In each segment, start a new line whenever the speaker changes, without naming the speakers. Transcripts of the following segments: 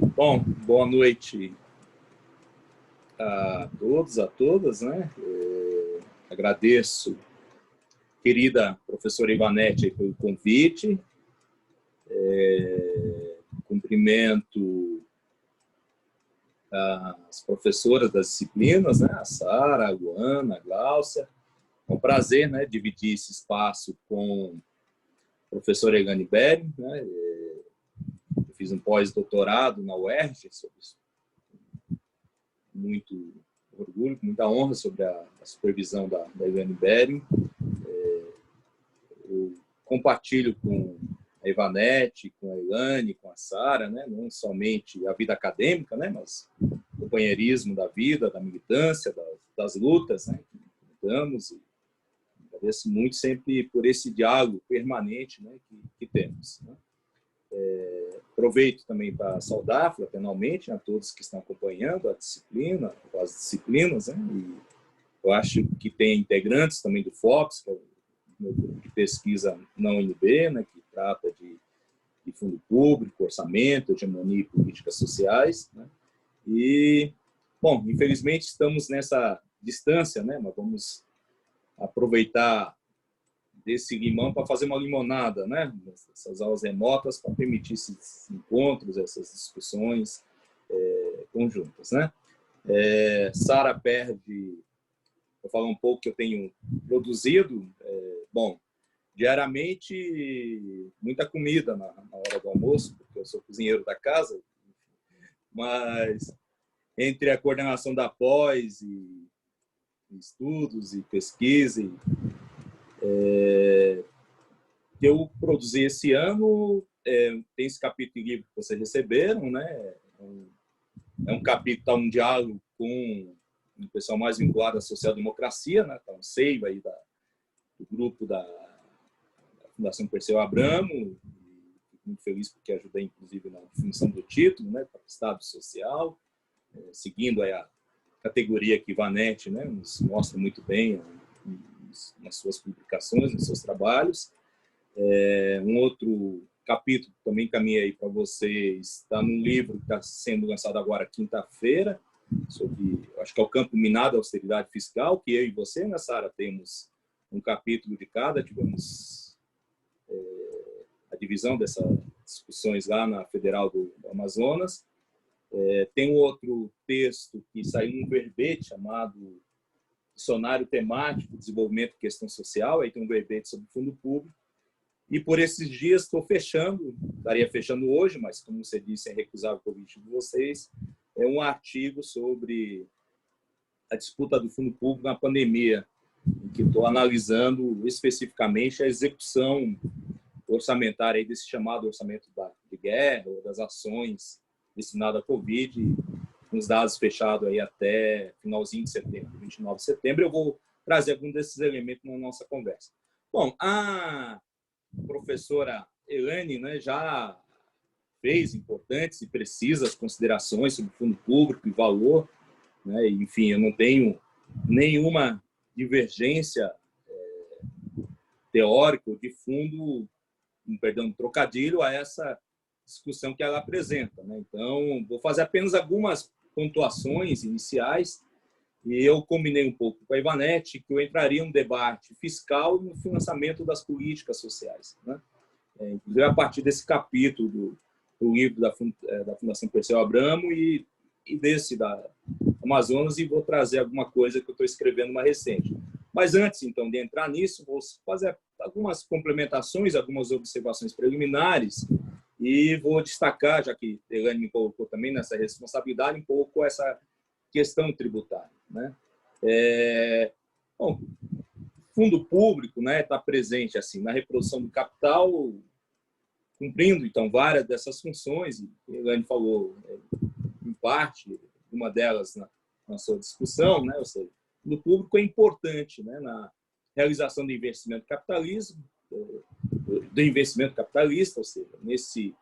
Bom, boa noite a todos, a todas, né? Agradeço, querida professora Ivanete, pelo convite. Cumprimento as professoras das disciplinas, né? A Sara, a Luana, a Gláucia. É um prazer, né, dividir esse espaço com a professora Elane Bering, né? Eu fiz um pós-doutorado na UERJ sobre isso. Muito orgulho, com muita honra sobre a supervisão da Elane Bering. Eu compartilho com a Ivanete, com a Elane, com a Sara, né? Não somente a vida acadêmica, né? Mas o companheirismo da vida, da militância, das lutas, né? Que lutamos, e agradeço muito sempre por esse diálogo permanente, né? que temos, né? Aproveito também para saudar fraternalmente a todos que estão acompanhando a disciplina, as disciplinas, né? E eu acho que tem integrantes também do FOPS, que é o meu grupo de pesquisa na UNB, né? Que trata de fundo público, orçamento, hegemonia e políticas sociais, né? E, bom, infelizmente estamos nessa distância, né? Mas vamos aproveitar desse limão para fazer uma limonada, né? Essas aulas remotas para permitir esses encontros, essas discussões conjuntas, né? Sara perde, vou falar um pouco que eu tenho produzido. Bom, diariamente muita comida na hora do almoço, porque eu sou cozinheiro da casa, mas entre a coordenação da pós e estudos e pesquisa que eu produzi esse ano, tem esse capítulo em livro que vocês receberam, né? É um capítulo, um diálogo com o pessoal mais vinculado à social-democracia, né? Tá um seiva aí do grupo da Fundação Perseu Abramo. Muito feliz porque ajudei, inclusive, na definição do título, né? Para o Estado Social, seguindo aí a categoria que Ivanete, né? Nos mostra muito bem nas suas publicações, nos seus trabalhos. Um outro capítulo que também encaminhei para vocês está num livro que está sendo lançado agora quinta-feira, sobre, acho que é o campo minado da austeridade fiscal, que eu e você, né, Sara, temos um capítulo de cada, tivemos a divisão dessas discussões lá na Federal do Amazonas. Tem um outro texto que saiu num verbete chamado Dicionário Temático de Desenvolvimento e Questão Social, aí tem um verbete sobre fundo público. E por esses dias estou fechando, estaria fechando hoje, mas como você disse, é recusável o convite de vocês, é um artigo sobre a disputa do fundo público na pandemia, em que estou analisando especificamente a execução orçamentária aí desse chamado orçamento de guerra, ou das ações destinadas à Covid, com os dados fechados aí até finalzinho de setembro, 29 de setembro. Eu vou trazer algum desses elementos na nossa conversa. Bom, a professora Elane, né, já fez importantes e precisas considerações sobre o fundo público e valor, né? Enfim, eu não tenho nenhuma divergência teórica ou de fundo, perdão, trocadilho a essa discussão que ela apresenta, né? Então, vou fazer apenas algumas pontuações iniciais e eu combinei um pouco com a Ivanete que eu entraria em um debate fiscal no financiamento das políticas sociais, né? Inclusive a partir desse capítulo do livro da Fundação Perseu Abramo e desse da Amazonas, e vou trazer alguma coisa que eu estou escrevendo mais recente. Mas antes, então, de entrar nisso, vou fazer algumas complementações, algumas observações preliminares e vou destacar, já que a Elane me colocou também nessa responsabilidade, um pouco essa questão tributária, né? Bom, fundo público, né, está presente assim na reprodução do capital, cumprindo então várias dessas funções. E a Elane falou em parte uma delas na sua discussão, né? Ou seja, o fundo público é importante, né, na realização do investimento capitalismo, do investimento capitalista, ou seja, nesse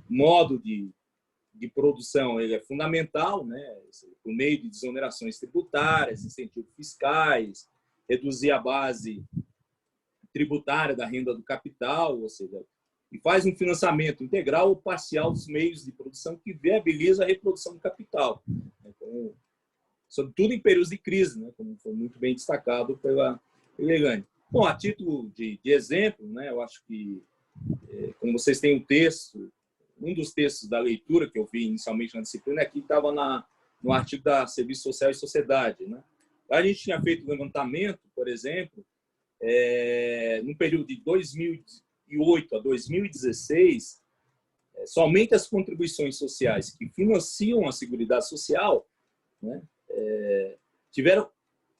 modo de produção ele é fundamental, né? Por meio de desonerações tributárias, incentivos fiscais, reduzir a base tributária da renda do capital, ou seja, e faz um financiamento integral ou parcial dos meios de produção que viabiliza a reprodução do capital. Então, sobretudo em períodos de crise, né, como foi muito bem destacado pela Elaine. Bom, a título de exemplo, né, eu acho que, como vocês têm um texto, um dos textos da leitura que eu vi inicialmente na disciplina, aqui estava no artigo da Serviço Social e Sociedade. Né? A gente tinha feito um levantamento, por exemplo, no período de 2008 a 2016, somente as contribuições sociais que financiam a Seguridade Social, né, tiveram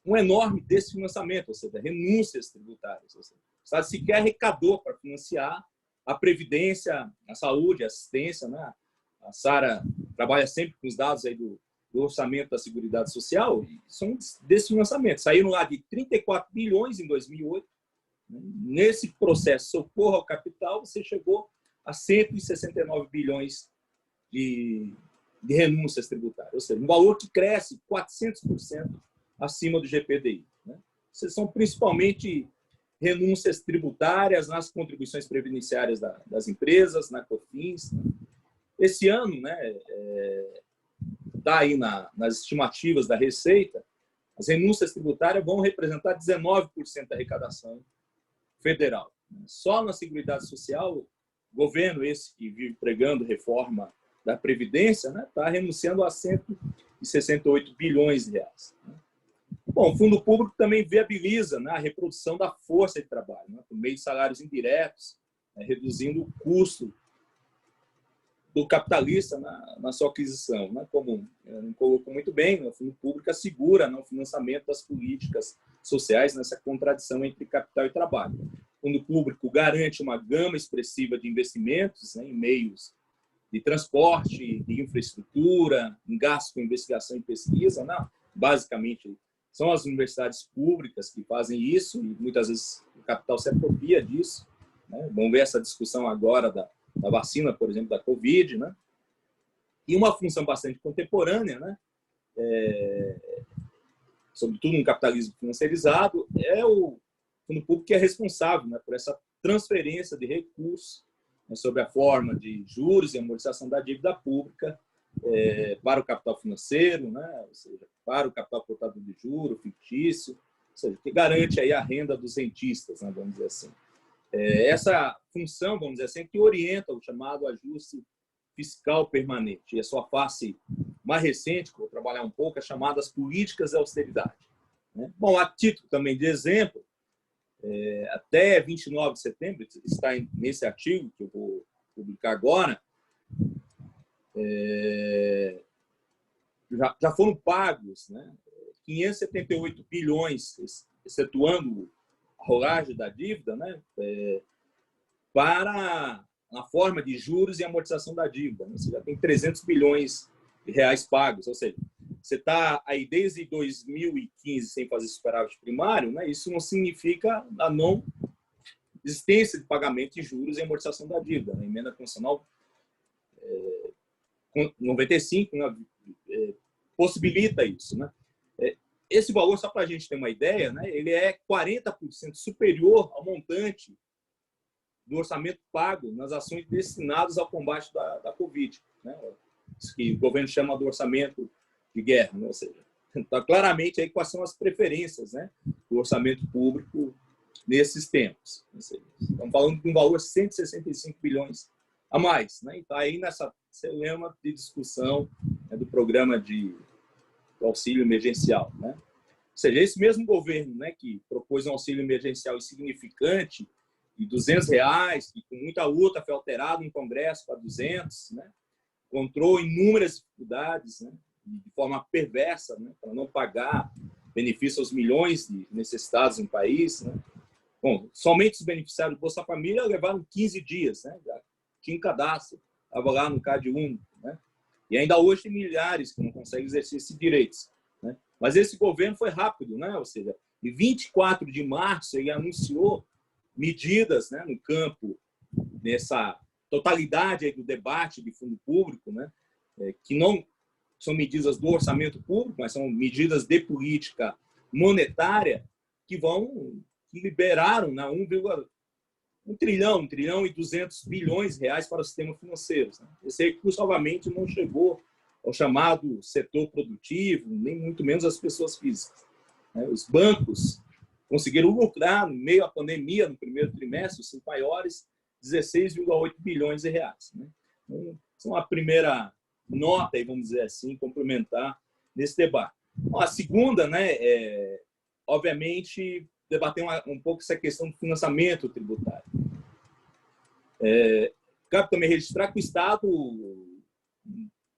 um enorme desfinanciamento, ou seja, renúncias tributárias. Ou seja, o Estado sequer arrecadou para financiar a Previdência, a saúde, a assistência. Né? A Sara trabalha sempre com os dados aí do orçamento da Seguridade Social, e são desfinanciamentos. Saíram lá de 34 bilhões em 2008. Nesse processo de socorro ao capital, você chegou a 169 bilhões de renúncias tributárias, ou seja, um valor que cresce 400% acima do GPDI. Né? São principalmente renúncias tributárias nas contribuições previdenciárias das empresas, na COFINS. Né? Esse ano, né, está aí nas estimativas da Receita, as renúncias tributárias vão representar 19% da arrecadação federal. Só na Seguridade Social, o governo esse que vive pregando reforma da Previdência, né, está renunciando a 168 bilhões de reais. Né? Bom, o Fundo Público também viabiliza, né, a reprodução da força de trabalho, né, por meio de salários indiretos, né, reduzindo o custo do capitalista na sua aquisição. Né, como colocou muito bem, o Fundo Público assegura, né, o financiamento das políticas sociais nessa contradição entre capital e trabalho. O Fundo Público garante uma gama expressiva de investimentos, né, em meios de transporte, de infraestrutura, em gastos com investigação e pesquisa. Né? Basicamente, são as universidades públicas que fazem isso e muitas vezes o capital se apropria disso. Né? Vamos ver essa discussão agora da vacina, por exemplo, da Covid. Né? E uma função bastante contemporânea, né? Sobretudo no capitalismo financiarizado, é o Fundo Público que é responsável, né, por essa transferência de recursos, né, sob a forma de juros e amortização da dívida pública para o capital financeiro, né, ou seja, para o capital portador de juro, fictício, ou seja, que garante aí a renda dos rentistas, né, vamos dizer assim. Essa função, vamos dizer assim, que orienta o chamado ajuste fiscal permanente. E a sua face mais recente, que eu vou trabalhar um pouco, é chamada as políticas de austeridade. Né? Bom, a título também de exemplo, até 29 de setembro, está nesse artigo que eu vou publicar agora, já foram pagos, né, 578 bilhões, excetuando a rolagem da dívida, né, para na forma de juros e amortização da dívida. Né? Você já tem 300 bilhões de reais pagos, ou seja, você está aí desde 2015 sem fazer superávit primário, né? Isso não significa a não existência de pagamento de juros e amortização da dívida. A emenda constitucional 95 né, possibilita isso. Né? Esse valor, só para a gente ter uma ideia, né, ele é 40% superior ao montante do orçamento pago nas ações destinadas ao combate da Covid. Né? Isso que o governo chama de orçamento de guerra. Né? Ou seja, está claramente aí quais são as preferências, né, do orçamento público nesses tempos. Estamos falando de um valor de 165 bilhões a mais. Né? E está aí nessa lema de discussão, né, do programa de auxílio emergencial. Né? Ou seja, esse mesmo governo, né, que propôs um auxílio emergencial insignificante de R$200, que com muita luta foi alterado no Congresso para 200, né? Encontrou inúmeras dificuldades, né? De forma perversa, né? Para não pagar benefício aos milhões de necessitados no país. Né? Bom, somente os beneficiários do Bolsa Família levaram 15 dias, né? Já tinha um cadastro, estava lá no CAD único. Né? E ainda hoje tem milhares que não conseguem exercer esses direitos. Né? Mas esse governo foi rápido, né? Ou seja, em 24 de março ele anunciou medidas, né, no campo, nessa totalidade aí do debate de fundo público, né, que não são medidas do orçamento público, mas são medidas de política monetária que liberaram, né, 1 trilhão e 200 bilhões de reais para o sistema financeiro. Né? Esse recurso, obviamente, não chegou ao chamado setor produtivo, nem muito menos as pessoas físicas. Né? Os bancos conseguiram lucrar, no meio à pandemia, no primeiro trimestre, os 5 maiores, 16,8 bilhões de reais. Né? Então, essa é uma primeira nota, vamos dizer assim, complementar nesse debate. Bom, a segunda, né, obviamente, debater um pouco essa questão do financiamento tributário. Cabe também registrar que o Estado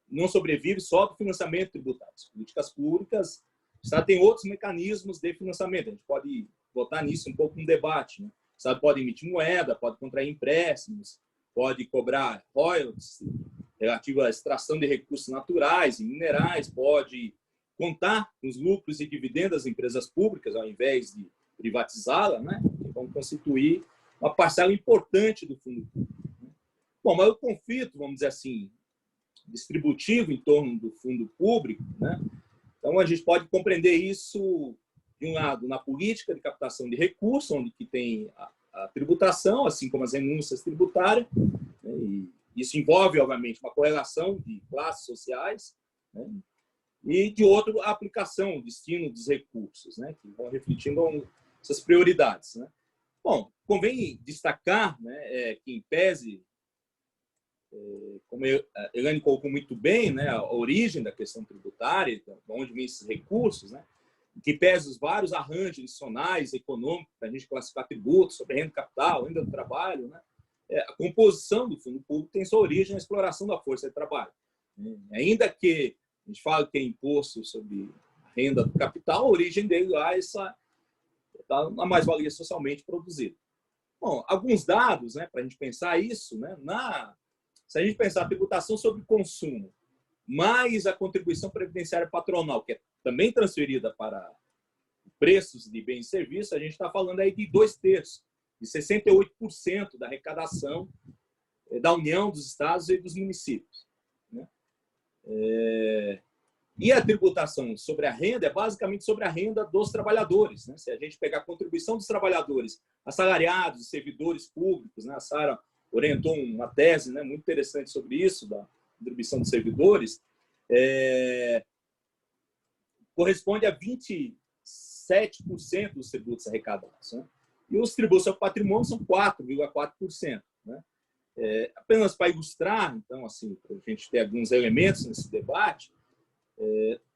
não sobrevive só do financiamento tributário. As políticas públicas, o Estado tem outros mecanismos de financiamento. A gente pode botar nisso um pouco no debate. Né? O Estado pode emitir moeda, pode contrair empréstimos, pode cobrar royalties relativo à extração de recursos naturais e minerais, pode contar com os lucros e dividendos das empresas públicas, ao invés de privatizá-la, né? Que vão constituir uma parcela importante do fundo público. Bom, mas o conflito, vamos dizer assim, distributivo em torno do fundo público, né? Então, a gente pode compreender isso, de um lado, na política de captação de recursos, onde que tem a tributação, assim como as renúncias tributárias, né? E isso envolve, obviamente, uma correlação de classes sociais, né? E, de outro, a aplicação, o destino dos recursos, né? Que vão refletindo essas prioridades. Né? Bom, convém destacar, né, que, em pese, como a Elaine colocou muito bem, né, a origem da questão tributária, de onde vêm esses recursos, né, que pese os vários arranjos adicionais econômicos para a gente classificar tributos sobre renda do capital, renda do trabalho, né, a composição do fundo público tem sua origem na exploração da força de trabalho. Ainda que a gente fala que é imposto sobre a renda do capital, a origem dele lá está na mais-valia socialmente produzida. Bom, alguns dados, né, para a gente pensar isso, né, se a gente pensar a tributação sobre consumo, mais a contribuição previdenciária patronal, que é também transferida para preços de bens e serviços, a gente está falando aí de 2/3, de 68% da arrecadação da União, dos estados e dos municípios. Né? E a tributação sobre a renda é basicamente sobre a renda dos trabalhadores. Né? Se a gente pegar a contribuição dos trabalhadores, assalariados, servidores públicos, né? A Sara orientou uma tese, né, muito interessante sobre isso, da contribuição dos servidores, corresponde a 27% dos tributos arrecadados. Né? E os tributos ao patrimônio são 4,4%. Né? Apenas para ilustrar, então, assim, para a gente ter alguns elementos nesse debate,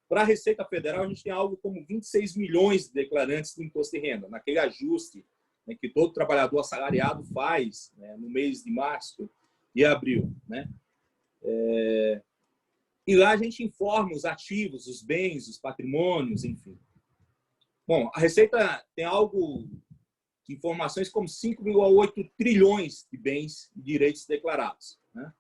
para a Receita Federal, a gente tem algo como 26 milhões de declarantes do imposto de renda, naquele ajuste, né, que todo trabalhador assalariado faz, né, no mês de março e abril. Né? E lá a gente informa os ativos, os bens, os patrimônios, enfim. Bom, a Receita tem algo de informações como 5,8 trilhões de bens e direitos declarados. Né?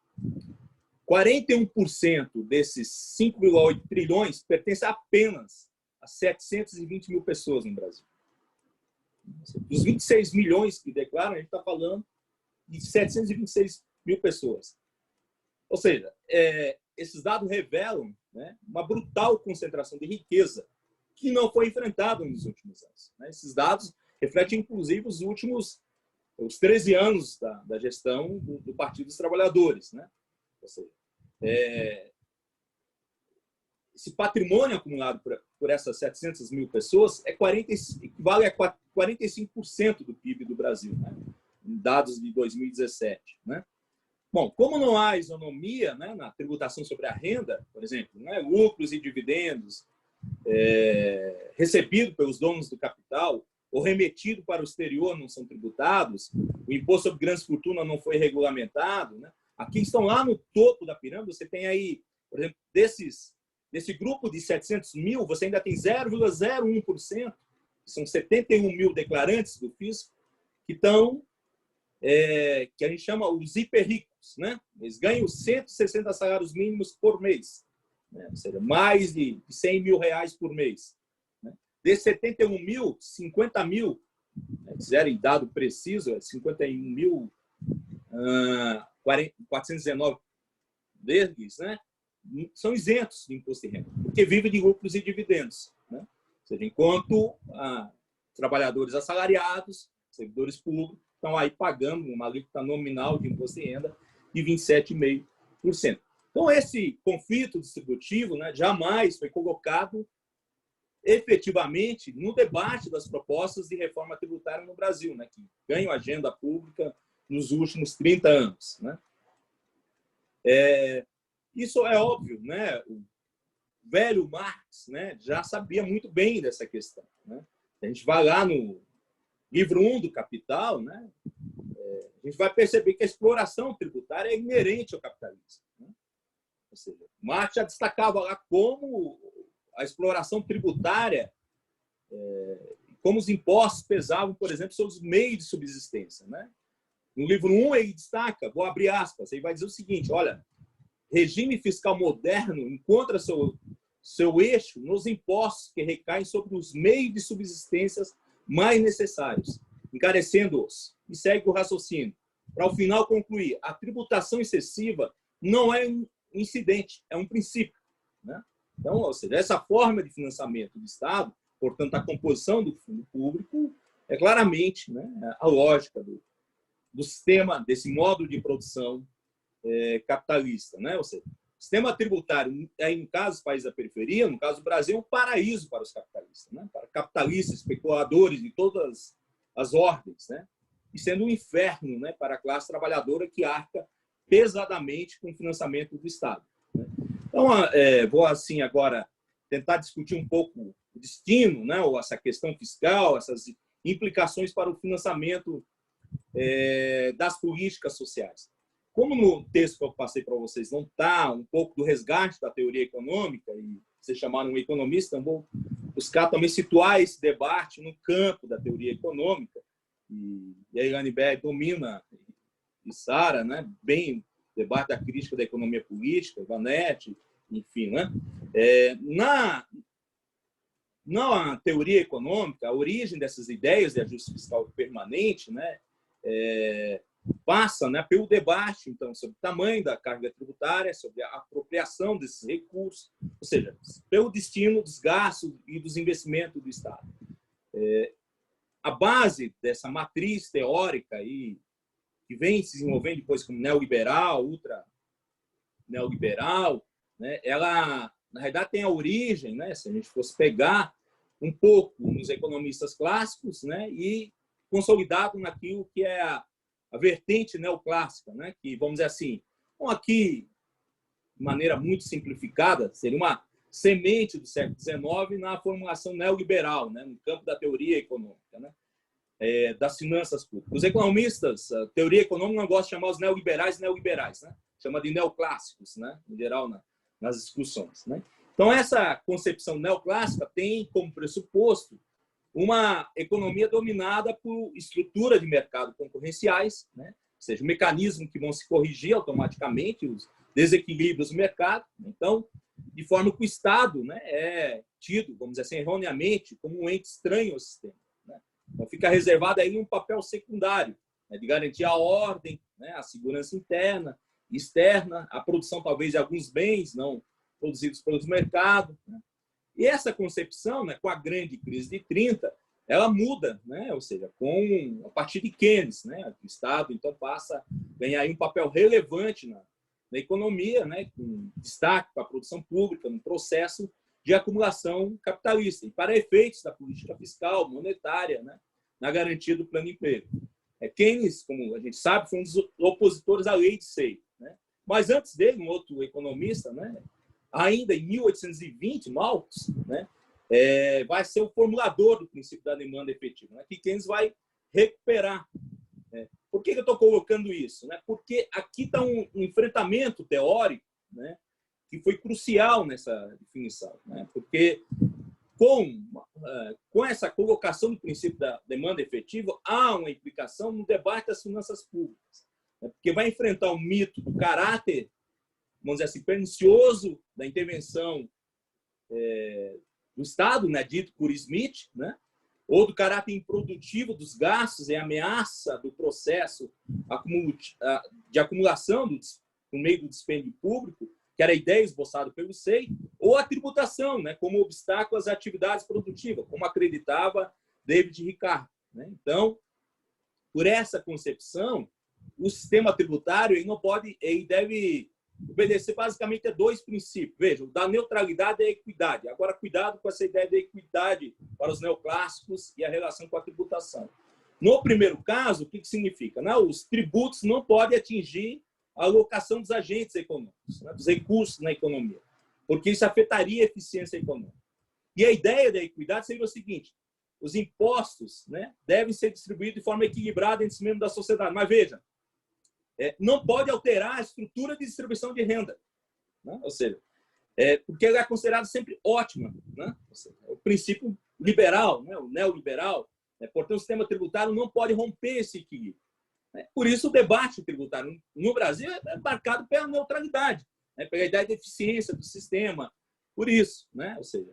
41% desses 5,8 trilhões pertence apenas a 720 mil pessoas no Brasil. Dos 26 milhões que declaram, a gente está falando de 726 mil pessoas. Ou seja, esses dados revelam, né, uma brutal concentração de riqueza que não foi enfrentada nos últimos anos. Né? Esses dados refletem, inclusive, os 13 anos da gestão do Partido dos Trabalhadores. Né? Ou seja, esse patrimônio acumulado por essas 700 mil pessoas equivale a 45% do PIB do Brasil, né? Em dados de 2017. Né? Bom, como não há isonomia, né, na tributação sobre a renda, por exemplo, né, lucros e dividendos recebidos pelos donos do capital ou remetido para o exterior não são tributados, o imposto sobre grandes fortunas não foi regulamentado, né? Aqui estão lá no topo da pirâmide, você tem aí, por exemplo, desse grupo de 700 mil, você ainda tem 0,01%, que são 71 mil declarantes do fisco, que estão, que a gente chama os hiperricos, né? Eles ganham 160 salários mínimos por mês, né? Ou seja, mais de 100 mil reais por mês. Né? Desses 71 mil, 50 mil, né, quiserem dado preciso, 51.419 deles, né, são isentos de imposto de renda, porque vivem de lucros e dividendos. Né? Ou seja, enquanto trabalhadores assalariados, servidores públicos, estão aí pagando uma alíquota nominal de imposto de renda de 27,5%. Então, esse conflito distributivo, né, jamais foi colocado efetivamente no debate das propostas de reforma tributária no Brasil, né, que ganham agenda pública nos últimos 30 anos. Né? Isso é óbvio, né? O velho Marx, né, já sabia muito bem dessa questão. Né? A gente vai lá no livro 1 do Capital, né, a gente vai perceber que a exploração tributária é inerente ao capitalismo. Né? Ou seja, Marx já destacava lá como a exploração tributária, como os impostos pesavam, por exemplo, sobre os meios de subsistência. Né? No livro 1, ele destaca, vou abrir aspas, ele vai dizer o seguinte, olha, regime fiscal moderno encontra seu eixo nos impostos que recaem sobre os meios de subsistência mais necessários, encarecendo-os. E segue o raciocínio. Para, ao final, concluir, a tributação excessiva não é um incidente, é um princípio. Né? Então, ou seja, essa forma de financiamento do Estado, portanto, a composição do fundo público, é claramente, né, a lógica do sistema, desse modo de produção capitalista. Né? Ou seja, o sistema tributário, em caso dos países da periferia, no caso do Brasil, é um paraíso para os capitalistas, né? Para capitalistas, especuladores de todas as ordens, né? E sendo um inferno, né, para a classe trabalhadora que arca pesadamente com o financiamento do Estado. Né? Então, vou assim agora tentar discutir um pouco o destino, né, ou essa questão fiscal, essas implicações para o financiamento das políticas sociais. Como no texto que eu passei para vocês não está um pouco do resgate da teoria econômica, e vocês chamaram um economista, então vou buscar também situar esse debate no campo da teoria econômica, e a Ilane Berg domina, e Sara, né, bem o debate da crítica da economia política, Vanetti, enfim. Né? Na teoria econômica, a origem dessas ideias de ajuste fiscal permanente, né, passa, né, pelo debate, então, sobre o tamanho da carga tributária, sobre a apropriação desses recursos, ou seja, pelo destino dos gastos e dos investimentos do Estado. A base dessa matriz teórica aí, que vem se desenvolvendo depois como neoliberal, ultra-neoliberal, né, ela, na realidade, tem a origem, né, se a gente fosse pegar um pouco nos economistas clássicos, né, e consolidado naquilo que é a vertente neoclássica, né? Que, vamos dizer assim, aqui, de maneira muito simplificada, seria uma semente do século XIX na formulação neoliberal, né? No campo da teoria econômica, né? Das finanças públicas. Os economistas, a teoria econômica não gosta de chamar os neoliberais, né? Chama de neoclássicos, né? Em geral, nas discussões. Né? Então, essa concepção neoclássica tem como pressuposto uma economia dominada por estrutura de mercado concorrenciais, né? Ou seja, um mecanismo que vão se corrigir automaticamente os desequilíbrios do mercado. Então, de forma que o Estado, né, é tido, vamos dizer assim, erroneamente, como um ente estranho ao sistema. Né? Então, fica reservado aí um papel secundário, né, de garantir a ordem, né, a segurança interna, externa, a produção talvez de alguns bens não produzidos pelos mercados. Né? E essa concepção, né, com a grande crise de 30, ela muda, né? Ou seja, a partir de Keynes, né? O Estado então passa a ganhar aí um papel relevante na economia, né? Com destaque para a produção pública, no processo de acumulação capitalista, e para efeitos da política fiscal, monetária, né? Na garantia do plano de emprego. Keynes, como a gente sabe, foi um dos opositores à lei de Say, né? Mas antes dele, um outro economista, né? Ainda em 1820, Malthus, né, vai ser o formulador do princípio da demanda efetiva, né, que Keynes vai recuperar. Né? Por que eu estou colocando isso? Né? Porque aqui está um enfrentamento teórico, né, que foi crucial nessa definição. Né? Porque com essa colocação do princípio da demanda efetiva, há uma implicação no debate das finanças públicas. Né? Porque vai enfrentar o mito do caráter, vamos dizer assim, pernicioso da intervenção do Estado, né, dito por Smith, né, ou do caráter improdutivo dos gastos e ameaça do processo de acumulação no meio do dispêndio público, que era a ideia esboçada pelo Say, ou a tributação, né, como obstáculo às atividades produtivas, como acreditava David Ricardo. Né? Então, por essa concepção, o sistema tributário ele não pode, ele deve obedecer basicamente a dois princípios. Vejam, da neutralidade e a equidade. Agora, cuidado com essa ideia de equidade para os neoclássicos e a relação com a tributação. No primeiro caso, o que significa? Os tributos não podem atingir a alocação dos agentes econômicos, dos recursos na economia, porque isso afetaria a eficiência econômica. E a ideia da equidade seria o seguinte: os impostos devem ser distribuídos de forma equilibrada entre os membros da sociedade. Mas veja, não pode alterar a estrutura de distribuição de renda, ou seja, porque ela é considerada sempre ótima, ou seja, o princípio liberal, o neoliberal, portanto, o sistema tributário não pode romper esse equilíbrio. Por isso, o debate tributário no Brasil é marcado pela neutralidade, pela ideia de eficiência do sistema, por isso, ou seja,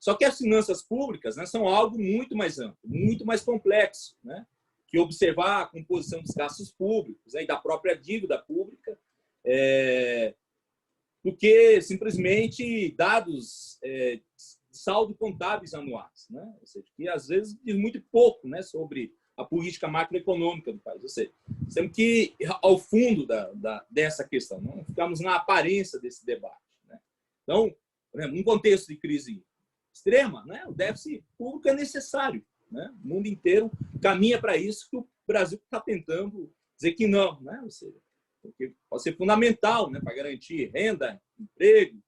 só que as finanças públicas são algo muito mais amplo, muito mais complexo, que observar a composição dos gastos públicos e da própria dívida pública, do que simplesmente dados de saldo contábeis anuais, ou seja, que às vezes diz muito pouco sobre a política macroeconômica do país. Ou seja, temos que ir ao fundo dessa questão, não ficamos na aparência desse debate. Então, num contexto de crise extrema, o déficit público é necessário. O mundo inteiro caminha para isso, que o Brasil está tentando dizer que não, ou seja, porque pode ser fundamental para garantir renda, emprego,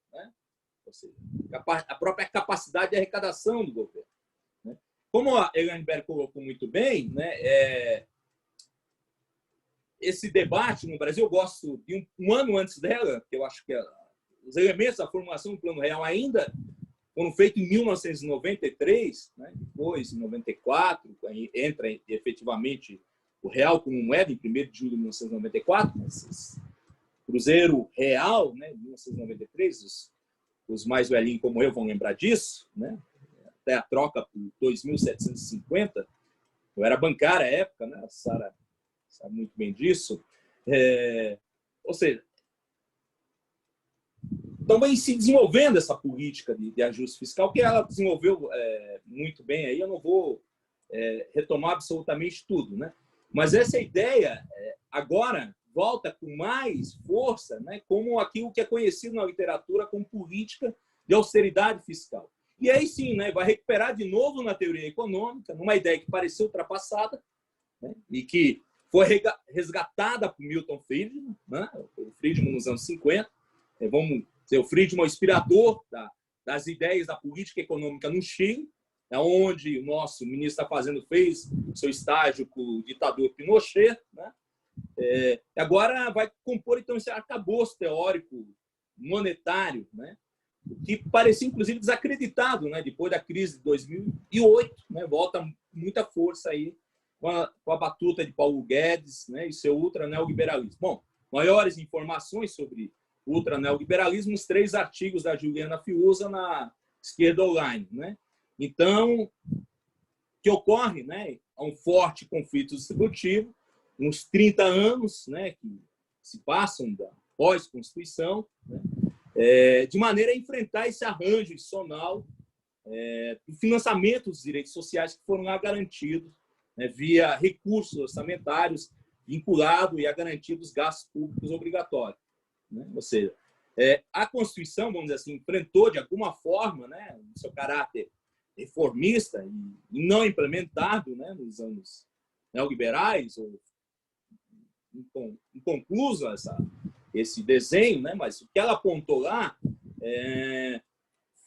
ou seja, a própria capacidade de arrecadação do governo. Como a Elaine Berg colocou muito bem, esse debate no Brasil, eu gosto de um ano antes dela, que eu acho que os elementos da formulação do Plano Real ainda foram feitos em 1993, depois, em 94, entra efetivamente o real como moeda, em 1º de julho de 1994, mas Cruzeiro Real, em 1993, os mais velhinhos como eu vão lembrar disso, até a troca por 2.750, eu era bancária à época, a Sara sabe muito bem disso, ou seja, também se desenvolvendo essa política de ajuste fiscal, que ela desenvolveu muito bem, aí eu não vou retomar absolutamente tudo, mas essa ideia agora volta com mais força, como aquilo que é conhecido na literatura como política de austeridade fiscal. E aí sim, vai recuperar de novo na teoria econômica, numa ideia que pareceu ultrapassada, e que foi resgatada por Milton Friedman, o Friedman nos anos 50, vamos dizer, o Friedman é o inspirador das ideias da política econômica no Chile, onde o nosso ministro está fazendo, fez seu estágio com o ditador Pinochet, agora vai compor então esse arcabouço teórico monetário, que parecia inclusive desacreditado, depois da crise de 2008, volta com muita força aí com a batuta de Paulo Guedes, e seu ultraneoliberalismo. Bom, maiores informações sobre ultraneoliberalismo, os 3 artigos da Juliana Fiuza na Esquerda Online. Então, o que ocorre, há um forte conflito distributivo, uns 30 anos que se passam da pós-Constituição, de maneira a enfrentar esse arranjo institucional do financiamento dos direitos sociais que foram lá garantidos via recursos orçamentários vinculados e a garantia dos gastos públicos obrigatórios. Ou seja, a Constituição, vamos dizer assim, enfrentou de alguma forma, no seu caráter reformista e não implementado nos anos neoliberais, ou inconcluso esse desenho, mas o que ela apontou lá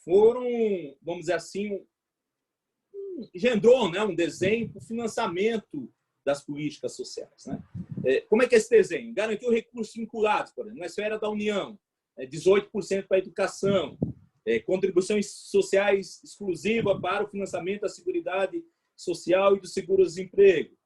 foram, vamos dizer assim, engendrou um desenho para o financiamento das políticas sociais. Como é que é esse desenho? Garantiu recursos vinculados, por exemplo, na esfera da União, 18% para a educação, contribuições sociais exclusivas para o financiamento da Seguridade Social e do seguro-desemprego.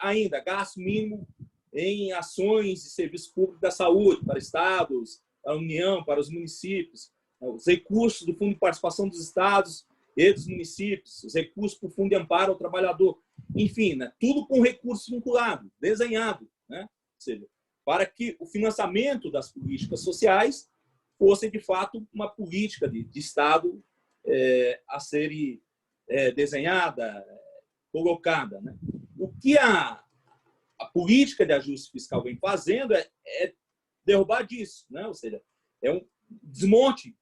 Ainda, gasto mínimo em ações e serviços públicos da saúde para estados, para a União, para os municípios, os recursos do Fundo de Participação dos Estados e dos municípios, os recursos para o Fundo de Amparo ao Trabalhador, enfim, tudo com recurso vinculado, desenhado, ou seja, para que o financiamento das políticas sociais fosse, de fato, uma política de Estado a ser desenhada, colocada. O que a política de ajuste fiscal vem fazendo é derrubar disso, né? Ou seja, é um desmonte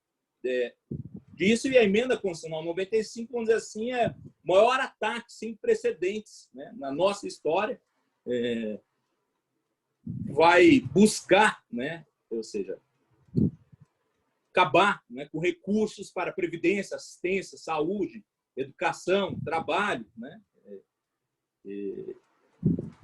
disso, e a emenda constitucional 95, vamos dizer assim, é o maior ataque sem precedentes, né, na nossa história. Vai buscar, né, ou seja, acabar, né, com recursos para previdência, assistência, saúde, educação, trabalho, né,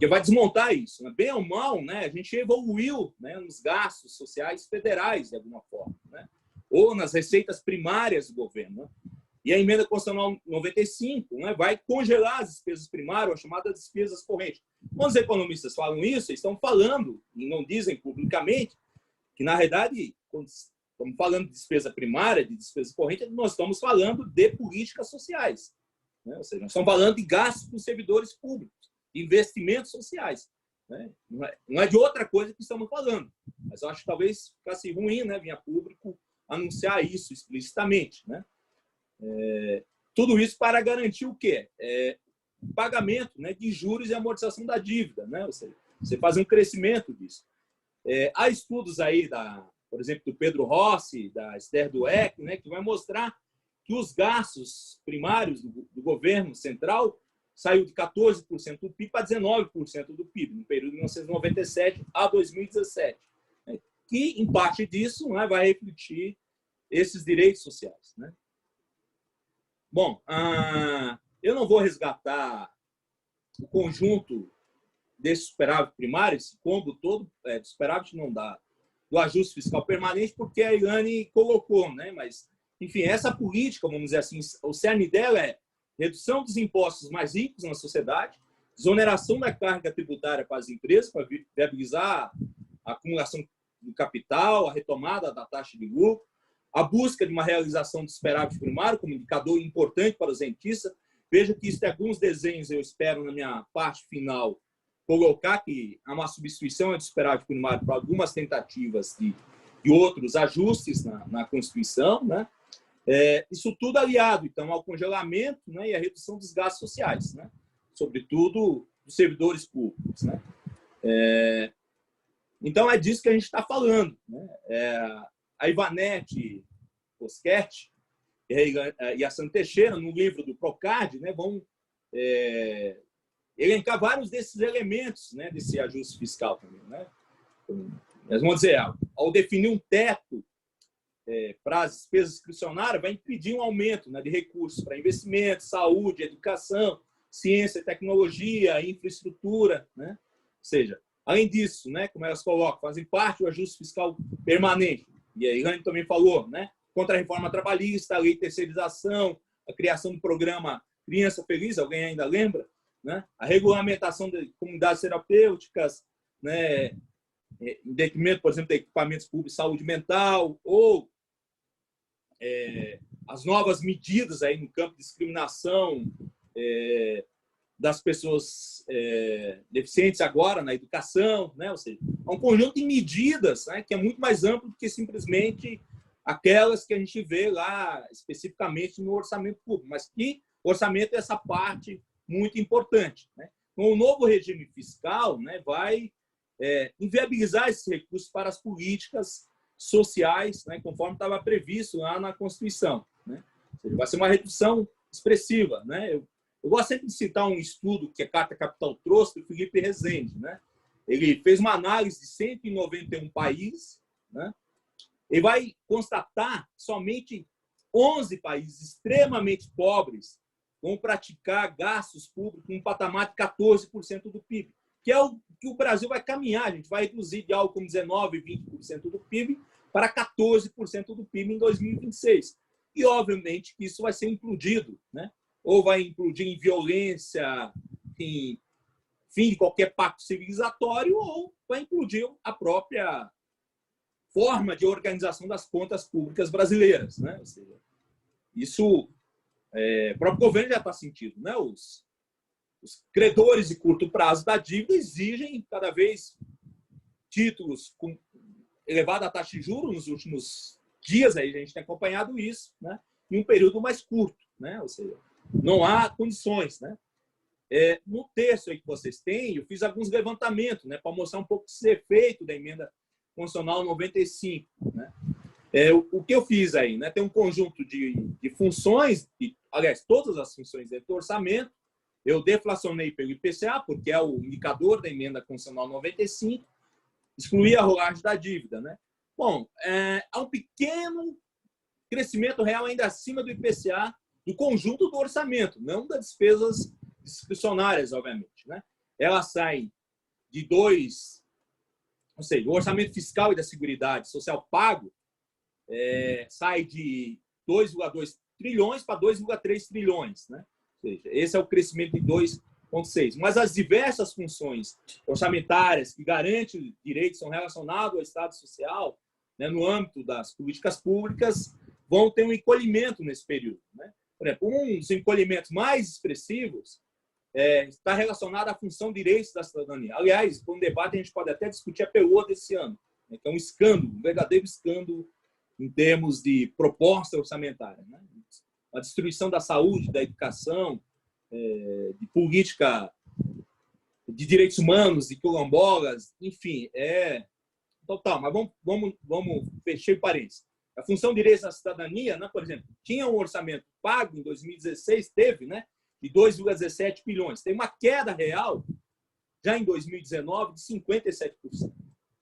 que vai desmontar isso, né? Bem ou mal, né, a gente evoluiu, né, nos gastos sociais federais, de alguma forma, né, ou nas receitas primárias do governo, né? E a emenda constitucional 95, né, vai congelar as despesas primárias, as chamadas despesas correntes. Quando os economistas falam isso, eles estão falando, e não dizem publicamente, que, na realidade, quando estamos falando de despesa primária, de despesa corrente, nós estamos falando de políticas sociais, né? Ou seja, nós estamos falando de gastos com servidores públicos, de investimentos sociais, né? Não é de outra coisa que estamos falando. Mas eu acho que talvez ficasse ruim, né, vir a público anunciar isso explicitamente, né? Tudo isso para garantir o quê? Pagamento, né, de juros e amortização da dívida, né? Ou seja, você fazer um crescimento disso. Há estudos aí, por exemplo, do Pedro Rossi, da Esther Dweck, né, que vai mostrar que os gastos primários do governo central saiu de 14% do PIB para 19% do PIB, no período de 1997 a 2017. Né, que, em parte disso, né, vai refletir esses direitos sociais, né? Bom, eu não vou resgatar o conjunto desse superávit primário, esse combo todo, do superávit não dá, do ajuste fiscal permanente, porque a Ilane colocou, né? Mas, enfim, essa política, vamos dizer assim, o cerne dela é redução dos impostos mais ricos na sociedade, desoneração da carga tributária para as empresas, para viabilizar a acumulação do capital, a retomada da taxa de lucro, a busca de uma realização do superávit primário como indicador importante para os rentistas. Veja que isso tem alguns desenhos, eu espero, na minha parte final, colocar que há uma substituição de superávit primário para algumas tentativas de outros ajustes na Constituição, né? Isso tudo aliado, então, ao congelamento, né, e à redução dos gastos sociais, né? Sobretudo dos servidores públicos, né? Então, é disso que a gente está falando, né? A Ivanete Poschetti e a Sandra Teixeira, no livro do Procad, né, vão elencar vários desses elementos, né, desse ajuste fiscal também, né? Eles vão dizer, ao definir um teto para as despesas discricionárias, vai impedir um aumento, né, de recursos para investimentos, saúde, educação, ciência, tecnologia, infraestrutura, né? Ou seja, além disso, né, como elas colocam, fazem parte do ajuste fiscal permanente. E a Ilane também falou, né? Contra a reforma trabalhista, a lei de terceirização, a criação do programa Criança Feliz, alguém ainda lembra? Né? A regulamentação de comunidades terapêuticas, né? Em detrimento, por exemplo, de equipamentos públicos de saúde mental, ou as novas medidas aí no campo de discriminação das pessoas deficientes agora na educação, né? Ou seja, é um conjunto de medidas, né, que é muito mais amplo do que simplesmente aquelas que a gente vê lá especificamente no orçamento público, mas que o orçamento é essa parte muito importante, né? Então, o novo regime fiscal, né, vai inviabilizar esses recursos para as políticas sociais, né, conforme estava previsto lá na Constituição, né? Ou seja, vai ser uma redução expressiva, né? Eu gosto sempre de citar um estudo que a Carta Capital trouxe, do Felipe Rezende, né? Ele fez uma análise de 191 países, né? Ele vai constatar que somente 11 países extremamente pobres vão praticar gastos públicos em um patamar de 14% do PIB, que é o que o Brasil vai caminhar. A gente vai reduzir de algo como 19%, 20% do PIB para 14% do PIB em 2026. E, obviamente, que isso vai ser implodido, né? Ou vai implodir em violência, em fim de qualquer pacto civilizatório, ou vai implodir a própria forma de organização das contas públicas brasileiras, né? Ou seja, isso o próprio governo já está sentindo, né? Os credores de curto prazo da dívida exigem cada vez títulos com elevada taxa de juros. Nos últimos dias aí a gente tem acompanhado isso, né? Em um período mais curto, né? Ou seja, não há condições, né? No texto aí que vocês têm, eu fiz alguns levantamentos, né, para mostrar um pouco esse efeito da emenda constitucional 95. Né? O que eu fiz aí? Né, tem um conjunto de funções, aliás, todas as funções dentro do orçamento. Eu deflacionei pelo IPCA, porque é o indicador da emenda constitucional 95, excluí a rolagem da dívida. Né? Bom, há um pequeno crescimento real ainda acima do IPCA do conjunto do orçamento, não das despesas discricionárias, obviamente. Né? Ela sai de ou seja, o orçamento fiscal e da Seguridade Social pago sai de 2,2 trilhões para 2,3 trilhões. Né? Ou seja, esse é o crescimento de 2,6. Mas as diversas funções orçamentárias que garantem direitos são relacionadas ao Estado Social, né, no âmbito das políticas públicas, vão ter um encolhimento nesse período. Né? Por exemplo, um dos encolhimentos mais expressivos está relacionado à função de direitos da cidadania. Aliás, com o debate, a gente pode até discutir a PEOA desse ano, né, que é um escândalo, um verdadeiro escândalo em termos de proposta orçamentária. Né? A destruição da saúde, da educação, de política de direitos humanos, de quilombolas, enfim, total. Mas vamos fechar o parênteses. A função de direitos da cidadania, né, por exemplo, tinha um orçamento pago em 2016, teve, né, de 2,17 bilhões. Tem uma queda real, já em 2019, de 57%. Ou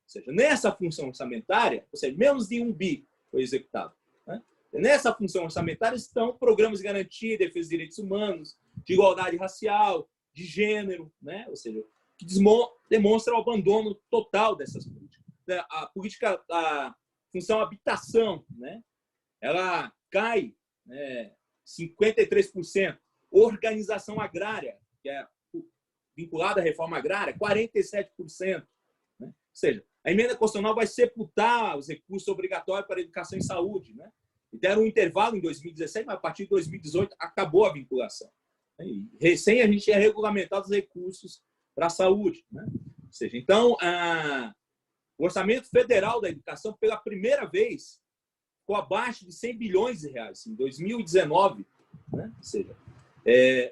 seja, nessa função orçamentária, ou seja, menos de 1 bi foi executado. Né? Nessa função orçamentária estão programas de garantia, defesa de direitos humanos, de igualdade racial, de gênero, né? Ou seja, que demonstra o abandono total dessas políticas. A função habitação, né? Ela cai 53%. Organização agrária, que é vinculada à reforma agrária, 47%. Né? Ou seja, a emenda constitucional vai sepultar os recursos obrigatórios para educação e saúde. Né? E deram um intervalo em 2017, mas a partir de 2018 acabou a vinculação. E recém a gente tinha regulamentado os recursos para a saúde. Né? Ou seja, então, o orçamento federal da educação, pela primeira vez, ficou abaixo de 100 bilhões de reais, em 2019. Né? Ou seja,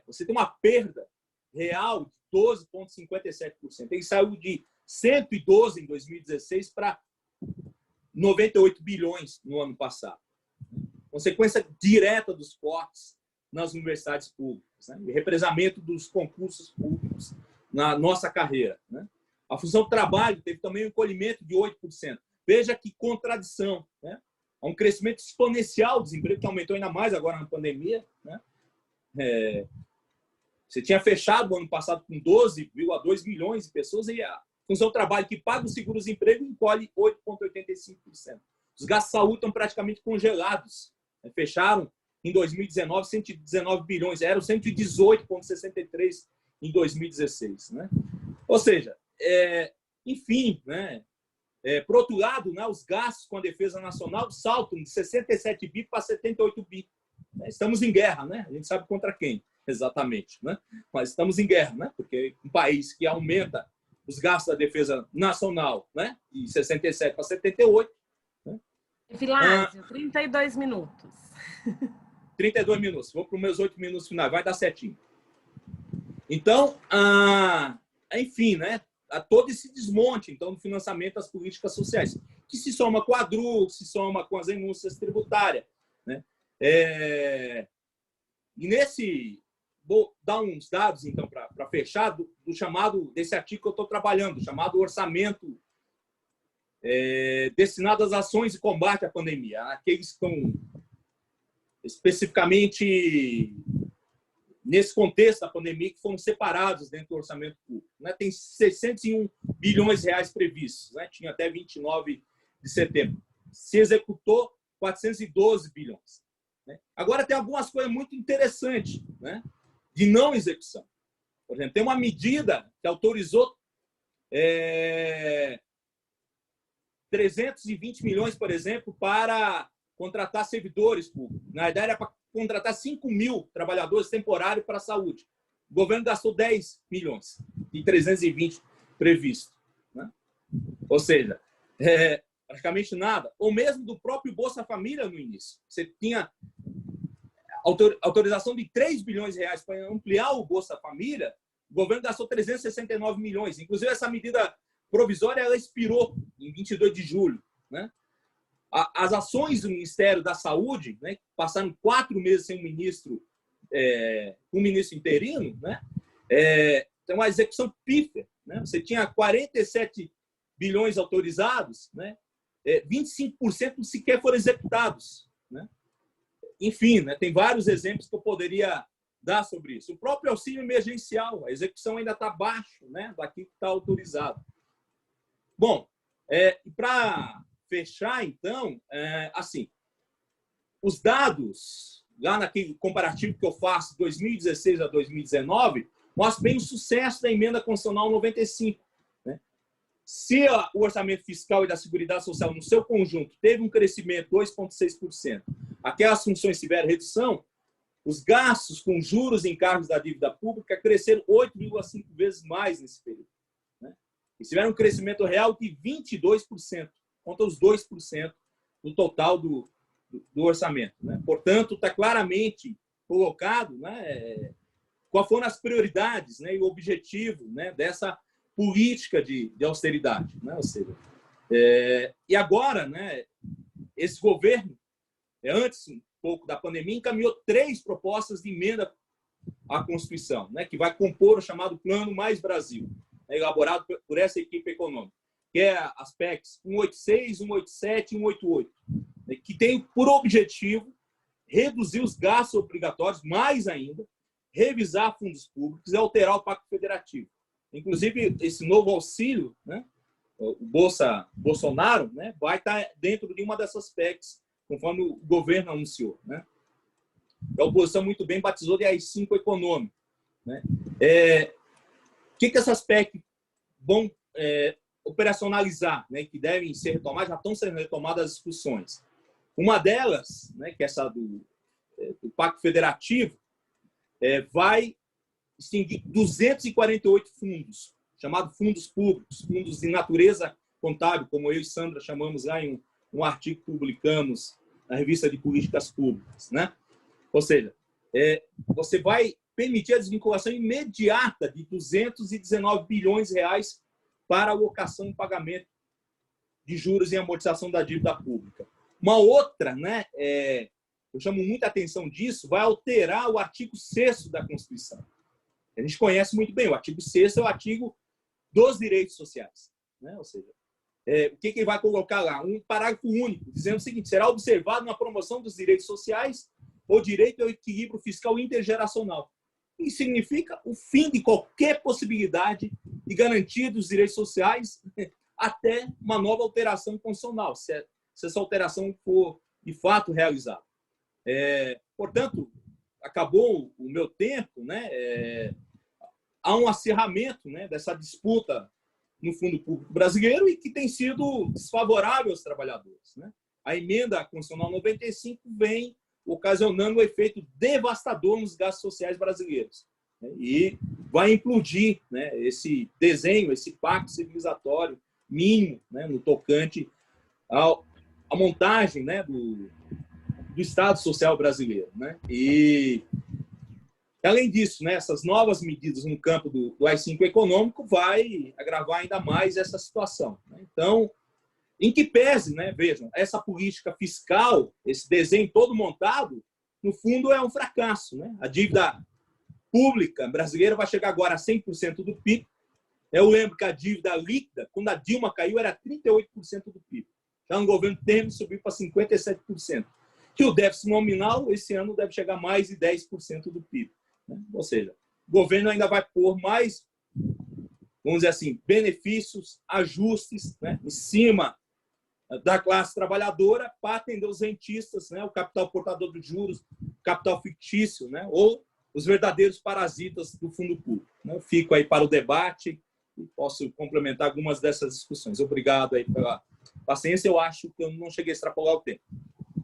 você tem uma perda real de 12,57%. Ele saiu de 112 em 2016 para 98 bilhões no ano passado. Consequência direta dos cortes nas universidades públicas, né? E represamento dos concursos públicos na nossa carreira. Né? A função do trabalho teve também um encolhimento de 8%. Veja que contradição. Né? Há um crescimento exponencial do desemprego, que aumentou ainda mais agora na pandemia. Né? Você tinha fechado o ano passado com 12,2 milhões de pessoas e a função do trabalho que paga o seguro-desemprego encolhe 8,85%. Os gastos de saúde estão praticamente congelados. Fecharam em 2019 119 bilhões, eram 118,63 em 2016. Né? Ou seja, enfim, né? Por outro lado, né, os gastos com a defesa nacional saltam de 67 bi para 78 bi. Estamos em guerra, né? A gente sabe contra quem, exatamente. Né? Mas estamos em guerra, né? Porque um país que aumenta os gastos da defesa nacional, né, de 67 para 78. Né?
Vilásio, 32 minutos.
32 minutos. Vou para os meus 8 minutos finais. Vai dar certinho. Então, enfim, né? A todo esse desmonte, então, do financiamento das políticas sociais, que se soma com a DRU, que se soma com as renúncias tributárias. Né? E vou dar uns dados, então, para fechar, do chamado, desse artigo que eu estou trabalhando, chamado orçamento destinado às ações de combate à pandemia, aqueles que estão especificamente nesse contexto da pandemia, que foram separados dentro do orçamento público. Né? Tem 601 bilhões de reais previstos, né? Tinha até 29 de setembro. Se executou 412 bilhões. Né? Agora, tem algumas coisas muito interessantes, né, de não execução. Por exemplo, tem uma medida que autorizou 320 milhões, por exemplo, para contratar servidores públicos. Na verdade, era para contratar 5 mil trabalhadores temporários para a saúde. O governo gastou 10 milhões e 320 previsto. Né? Ou seja, praticamente nada. Ou mesmo do próprio Bolsa Família no início. Você tinha autorização de 3 bilhões de reais para ampliar o Bolsa Família o governo gastou 369 milhões. Inclusive, essa medida provisória ela expirou em 22 de julho. Né? As ações do Ministério da Saúde, né, passaram 4 meses sem um ministro interino, né? Tem uma execução pífia. Né? Você tinha 47 bilhões autorizados, né? 25% sequer foram executados. Né? Enfim, né, tem vários exemplos que eu poderia dar sobre isso. O próprio auxílio emergencial, a execução ainda está abaixo, né, daquilo que está autorizado. Bom, para fechar, então, assim, os dados, lá naquele comparativo que eu faço, 2016 a 2019, mostram bem o sucesso da emenda constitucional 95. Né? Se o orçamento fiscal e da Seguridade Social, no seu conjunto, teve um crescimento de 2,6%, aquelas funções tiveram redução, os gastos com juros e encargos da dívida pública cresceram 8,5 vezes mais nesse período. Né? E tiveram um crescimento real de 22%, contra os 2% do total do orçamento. Né? Portanto, está claramente colocado, né, quais foram as prioridades, né, e o objetivo, né, dessa política de austeridade. Né? Ou seja, e agora, né, esse governo, antes um pouco da pandemia, encaminhou 3 propostas de emenda à Constituição, né, que vai compor o chamado Plano Mais Brasil, né, elaborado por essa equipe econômica, que é as PECs 186, 187 e 188, né, que tem por objetivo reduzir os gastos obrigatórios mais ainda, revisar fundos públicos e alterar o Pacto Federativo. Inclusive, esse novo auxílio, né, o Bolsa Bolsonaro, né, vai estar dentro de uma dessas PECs, conforme o governo anunciou. Né? A oposição muito bem batizou de AI-5 econômico. Né? O que essas PECs vão operacionalizar, né, que devem ser retomadas, já estão sendo retomadas as discussões. Uma delas, né, que é essa do Pacto Federativo, vai extinguir 248 fundos, chamados fundos públicos, fundos de natureza contábil, como eu e Sandra chamamos lá em um artigo que publicamos na Revista de Políticas Públicas. Né? Ou seja, você vai permitir a desvinculação imediata de 219 bilhões de reais para alocação e pagamento de juros e amortização da dívida pública. Uma outra, né, eu chamo muita atenção disso, vai alterar o artigo 6º da Constituição. A gente conhece muito bem, o artigo 6º é o artigo dos direitos sociais. Né? Ou seja, o que ele vai colocar lá? Um parágrafo único, dizendo o seguinte: será observado na promoção dos direitos sociais o direito ao equilíbrio fiscal intergeracional. Isso significa o fim de qualquer possibilidade de garantia dos direitos sociais até uma nova alteração constitucional, se essa alteração for de fato realizada. Portanto, acabou o meu tempo, né? Há um acirramento, né, dessa disputa no fundo público brasileiro e que tem sido desfavorável aos trabalhadores. Né? A emenda constitucional 95 vem ocasionando um efeito devastador nos gastos sociais brasileiros. Né? E vai implodir, né, esse desenho, esse pacto civilizatório mínimo, né, no tocante à montagem, né, do Estado Social brasileiro. Né? E, além disso, né, essas novas medidas no campo do AI-5 econômico vai agravar ainda mais essa situação. Né? Então, em que pese, né, vejam, essa política fiscal, esse desenho todo montado, no fundo é um fracasso. Né? A dívida pública brasileira vai chegar agora a 100% do PIB. Eu lembro que a dívida líquida, quando a Dilma caiu, era 38% do PIB. Já no governo Temer subiu para 57%. E o déficit nominal, esse ano, deve chegar a mais de 10% do PIB. Né? Ou seja, o governo ainda vai pôr mais, vamos dizer assim, benefícios, ajustes, né, em cima da classe trabalhadora para atender os rentistas, né, o capital portador de juros, o capital fictício, né, ou os verdadeiros parasitas do fundo público. Né? Eu fico aí para o debate e posso complementar algumas dessas discussões. Obrigado aí pela paciência. Eu acho que eu não cheguei a extrapolar o tempo.